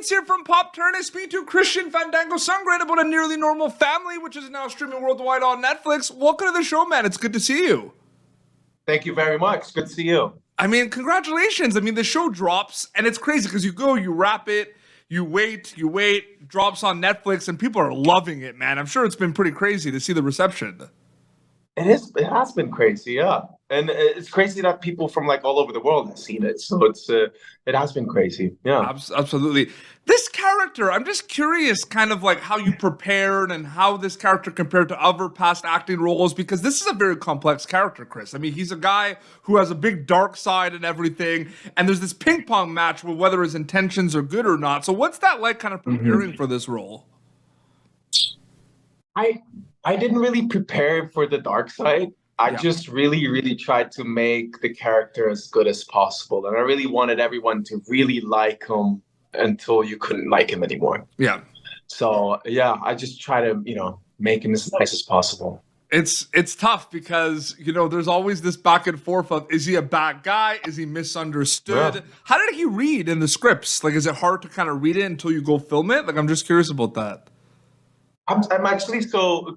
Tweets here from Pop Turn. I speak to Christian Fandango Sundgren about A Nearly Normal Family, which is now streaming worldwide on Netflix. Welcome to the show, man. It's good to see you. Thank you very much. Good to see you. I mean, congratulations. I mean, the show drops, and it's crazy because you wrap it, you wait, drops on Netflix, and people are loving it, man. I'm sure it's been pretty crazy to see the reception. It has been crazy, yeah. And it's crazy that people from like all over the world have seen it. So it has been crazy, yeah. Absolutely. This character, I'm just curious kind of like how you prepared and how this character compared to other past acting roles, because this is a very complex character, Chris. I mean, he's a guy who has a big dark side and everything, and there's this ping pong match with whether his intentions are good or not. So what's that like kind of preparing for this role? I didn't really prepare for the dark side. I just really tried to make the character as good as possible. And I really wanted everyone to really like him until you couldn't like him anymore. Yeah. So, yeah, I just try to, make him as nice as possible. It's tough because, there's always this back and forth of, is he a bad guy? Is he misunderstood? Yeah. How did he read in the scripts? Like, is it hard to kind of read it until you go film it? Like, I'm just curious about that. I'm actually so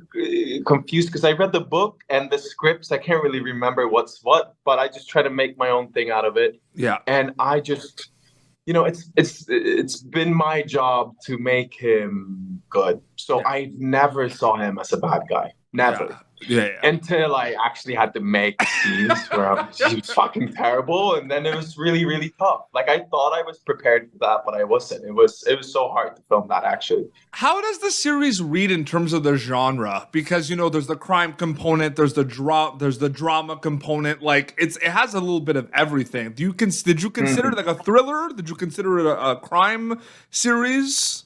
confused because I read the book and the scripts. I can't really remember what's what, but I just try to make my own thing out of it. Yeah. And I just, it's been my job to make him good. So I never saw him as a bad guy. Never. Yeah. Until I actually had to make scenes where he was fucking terrible, and then it was really tough. Like I thought I was prepared for that, but I wasn't. It was so hard to film that actually. How does the series read in terms of the genre? Because there's the crime component, there's the drama component. Like it has a little bit of everything. Did you consider it like a thriller? Did you consider it a crime series?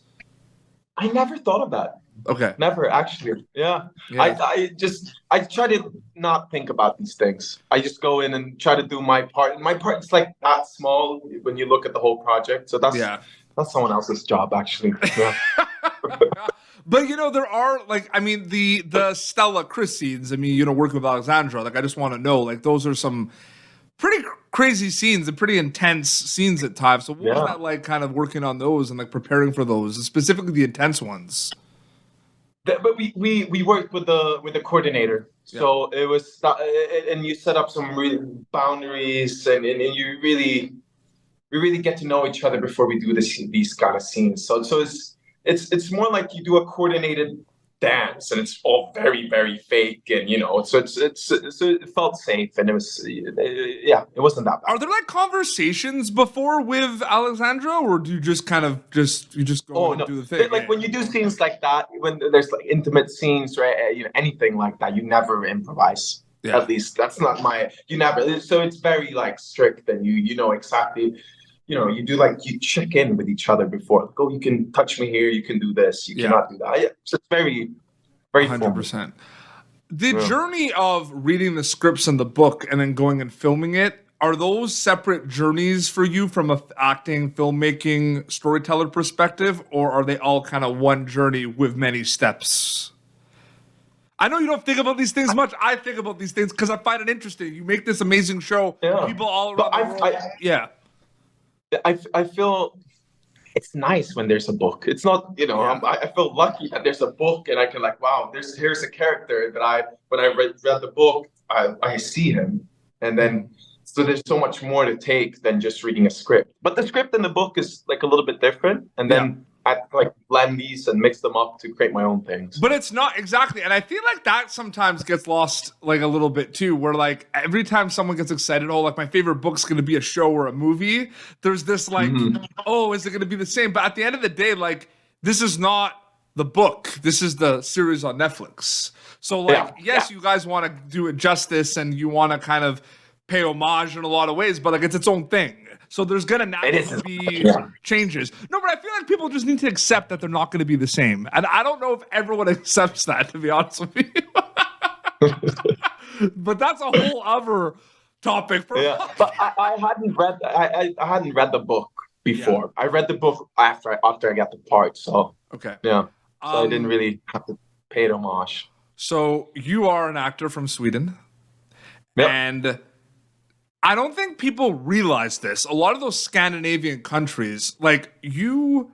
I never thought of that. Okay. Never actually. Yeah. I try to not think about these things. I just go in and try to do my part. My part is like that small when you look at the whole project. So that's someone else's job actually. Yeah. But there are the Stella Chris scenes. I mean, working with Alexandra. Like I just want to know, like those are some pretty crazy scenes and pretty intense scenes at times. So what was that like kind of working on those and like preparing for those, specifically the intense ones? But we worked with the coordinator, so it was and you set up some real boundaries and you really get to know each other before we do these kind of scenes. So it's more like you do a coordinated dance and it's all very fake and so it felt safe and it was it wasn't that bad. Are there like conversations before with Alexandra, or do you just kind of do the thing? Like when you do scenes like that, when there's like intimate scenes, right? Anything like that, you never improvise. Yeah. At least that's not you never. So it's very like strict and you know exactly. You do you check in with each other before. Like, oh, you can touch me here. You can do this. You cannot do that. So it's very, very 100%. The journey of reading the scripts in the book and then going and filming it, are those separate journeys for you from a acting, filmmaking, storyteller perspective, or are they all kind of one journey with many steps? I know you don't think about these things much. I think about these things because I find it interesting. You make this amazing show. Yeah. People all around the world. I feel it's nice when there's a book. It's not, I feel lucky that there's a book and I can wow, here's a character that when I read the book, I see him. And then, so there's so much more to take than just reading a script. But the script in the book is a little bit different. And then I blend these and mix them up to create my own things. But it's not exactly, and I feel like that sometimes gets lost a little bit too, where every time someone gets excited, my favorite book's going to be a show or a movie, there's this oh, is it going to be the same? But at the end of the day, this is not the book. This is the series on Netflix. So yes, you guys want to do it justice and you want to kind of pay homage in a lot of ways, but it's its own thing. So there's going to naturally be changes. No, but I feel like people just need to accept that they're not going to be the same. And I don't know if everyone accepts that, to be honest with you. But that's a whole other topic. But I hadn't read the book before. I read the book after I got the part. So So I didn't really have to pay it homage. So you are an actor from Sweden. And I don't think people realize this. A lot of those Scandinavian countries, you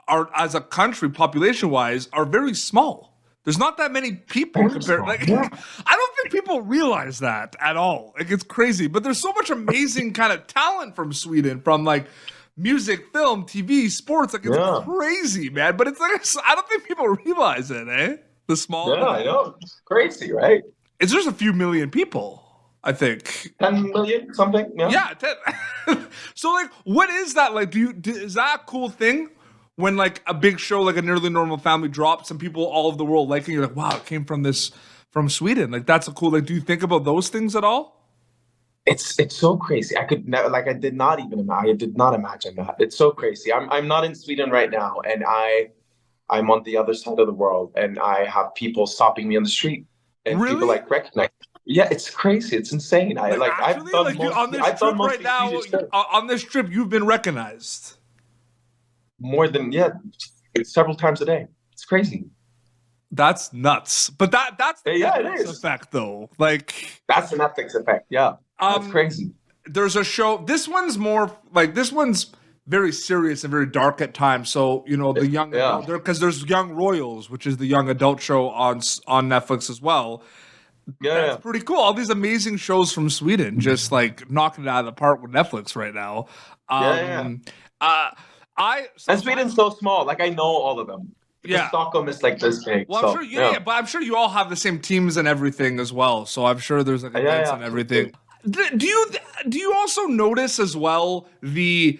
are, as a country, population-wise, are very small. There's not that many people compared. Like, I don't think people realize that at all. Like, it's crazy. But there's so much amazing kind of talent from Sweden, from like music, film, TV, sports. Like, it's crazy, man. But it's like, I don't think people realize it, eh? The small. Yeah, I know. It's crazy, right? It's just a few million people, I think. 10 million, something. Yeah. 10. So, like, what is that like? Is that a cool thing? When like a big show like a Nearly Normal Family drops and people all over the world like it, you're like, wow, it came from Sweden. Like that's a cool. Like, do you think about those things at all? It's so crazy. I could never, like, I did not imagine that. It's so crazy. I'm not in Sweden right now, and I'm on the other side of the world, and I have people stopping me on the street, and Really? people like recognize. Yeah, it's crazy. It's insane. I've done like most, on this I've done trip right mostly now. Swedish trips. On this trip, you've been recognized. More than several times a day. It's crazy. That's nuts. But that's the Yeah, it Netflix is. effect though. Like That's the Netflix effect. Yeah, that's crazy. There's a show. This one's more like this one's very serious and very dark at times. So you know the young because there's Young Royals, which is the young adult show on Netflix as well. That's pretty cool. All these amazing shows from Sweden, just like knocking it out of the park with Netflix right now. And Sweden's so small. Like, I know all of them. Because Stockholm is like this big. Well, I'm sure, but I'm sure you all have the same teams and everything as well. So I'm sure there's like events and everything. Do you also notice as well the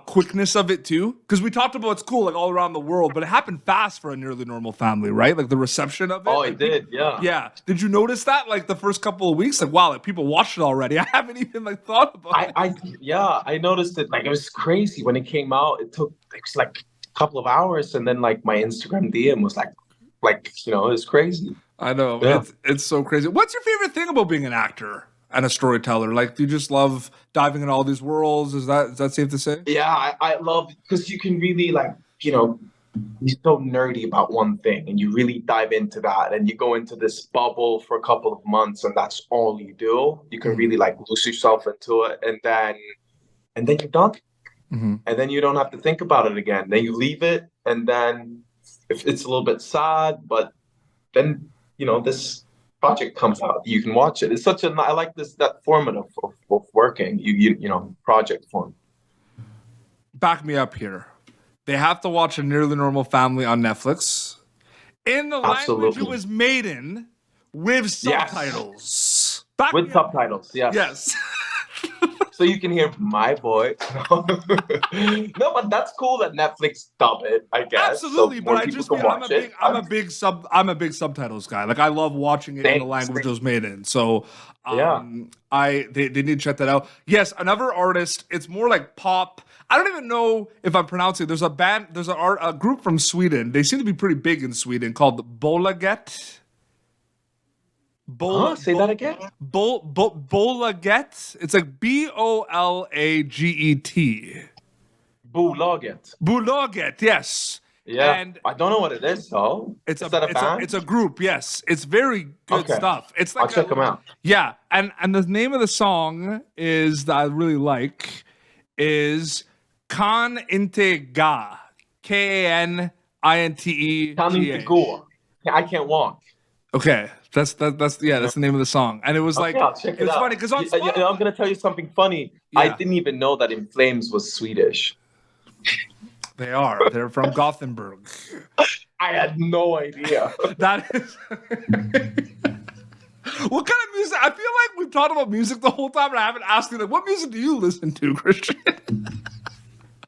quickness of it too? Because we talked about it's cool like all around the world, but it happened fast for a Nearly Normal Family, right? Like the reception of it. Oh, like, it did, yeah. Yeah. Did you notice that like the first couple of weeks? Like, wow, like people watched it already. I haven't even like thought about it. I noticed it. Like, it was crazy when it came out. It was like a couple of hours, and then like my Instagram DM was like it was crazy. I know. Yeah. It's so crazy. What's your favorite thing about being an actor and a storyteller? Like, do you just love diving into all these worlds? Is that safe to say? Yeah, I love, because you can really be so nerdy about one thing, and you really dive into that, and you go into this bubble for a couple of months, and that's all you do. You can really like lose yourself into it, and then you're done. And then you don't have to think about it again. Then you leave it, and then if it's a little bit sad, but then this project comes out, you can watch it. It's I like that format of working. Project form. Back me up here. They have to watch a Nearly Normal Family on Netflix in the language it was made in, with subtitles. Yes. With subtitles, yes. Yes. So you can hear my voice. No, but that's cool that Netflix dub it, I guess. Absolutely, so but I'm a big subtitles guy. Like, I love watching it in the language it was made in. So they need to check that out. Yes, another artist. It's more like pop. I don't even know if I'm pronouncing it. There's a group from Sweden. They seem to be pretty big in Sweden called Bolaget. Say that again. Bolaget. It's like Bolaget. Bolaget. Yes. Yeah. And I don't know what it is though. Is that a band? It's a group. Yes. It's very good stuff. It's like I'll check them out. Yeah. And the name of the song that I really like is Kan Inte Ga. Kaninte. Kan Inte Gå. I can't walk. Okay, that's the name of the song, and it was like I'll check it out. Funny because on Spotify, I'm gonna tell you something funny. Yeah. I didn't even know that In Flames was Swedish. They're from Gothenburg. I had no idea. That is. What kind of music? I feel like we've talked about music the whole time, and I haven't asked you, like, what music do you listen to, Christian?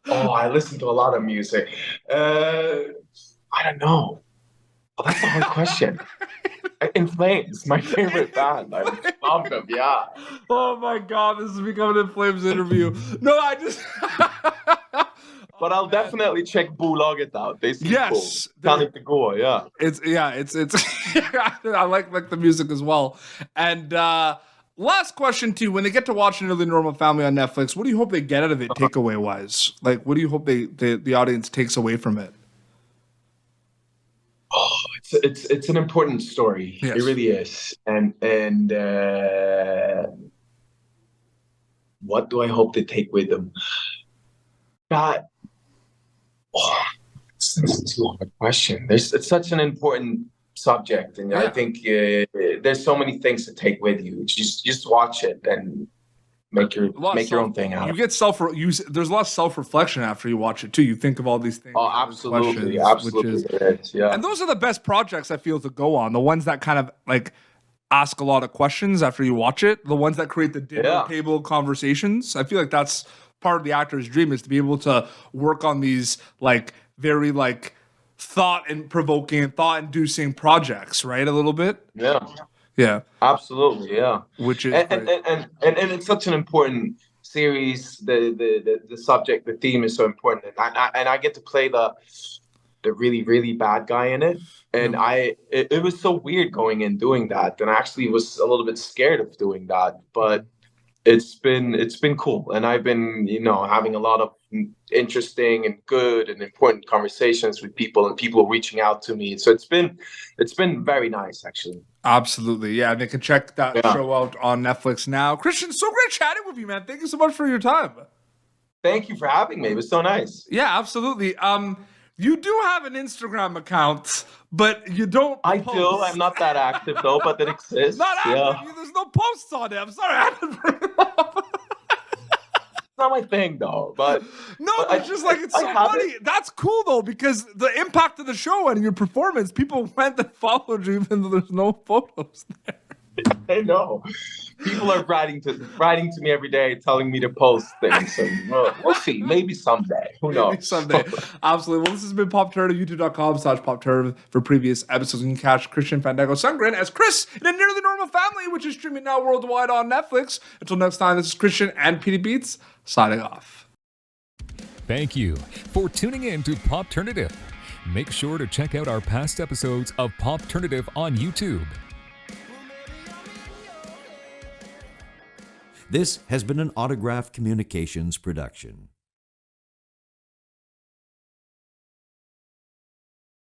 Oh, I listen to a lot of music. I don't know. Oh, that's a hard question. In Flames, my favorite band. I love them, yeah. Oh my God, this is becoming an In Flames interview. No, I just... But I'll definitely check Bolaget out. They seem cool. Kan Inte Gå, yeah. It's I like the music as well. And last question too, when they get to watch Nearly Normal Family on Netflix, what do you hope they get out of it takeaway wise? Like, what do you hope the audience takes away from it? Oh, it's an important story. Yes. It really is. And what do I hope they take with them? It's a hard question. It's such an important subject, and I think there's so many things to take with you. Just watch it and make your own thing out. You get there's a lot of self-reflection after you watch it too. You think of all these things. Oh, absolutely. Yeah. And those are the best projects I feel to go on. The ones that kind of like ask a lot of questions after you watch it. The ones that create the dinner table conversations. I feel like that's part of the actor's dream, is to be able to work on these like very like thought-provoking, thought-inducing projects, right? A little bit. Yeah, absolutely. Yeah, which is and it's such an important series. The subject, the theme is so important, and I get to play the really, really bad guy in it. And it was so weird going in doing that, and I actually was a little bit scared of doing that, but it's been cool, and I've been having a lot of interesting and good and important conversations with people, and people reaching out to me. So it's been very nice, actually. Absolutely, yeah. They can check that show out on Netflix now. Christian, so great chatting with you, man. Thank you so much for your time. Thank you for having me. It was so nice. Yeah, absolutely. You do have an Instagram account, but you don't. I do. I'm not that active though, but it exists. Not active. There's no posts on it. I'm sorry, I had to bring it up. It's not my thing though, but it's just like it's so funny. That's cool though, because the impact of the show and your performance, people went and followed you even though there's no photos there. I know. People are writing to me every day, telling me to post things. And we'll see. Maybe someday. Who knows? Maybe someday. Absolutely. Well, this has been Pop Turner, youtube.com/PopTurner for previous episodes. You can catch Christian Fandango Sundgren as Chris in A Nearly Normal Family, which is streaming now worldwide on Netflix. Until next time, this is Christian and Petey Beats signing off. Thank you for tuning in to Popternative. Make sure to check out our past episodes of Popternative on YouTube. This has been an Autograph Communications production.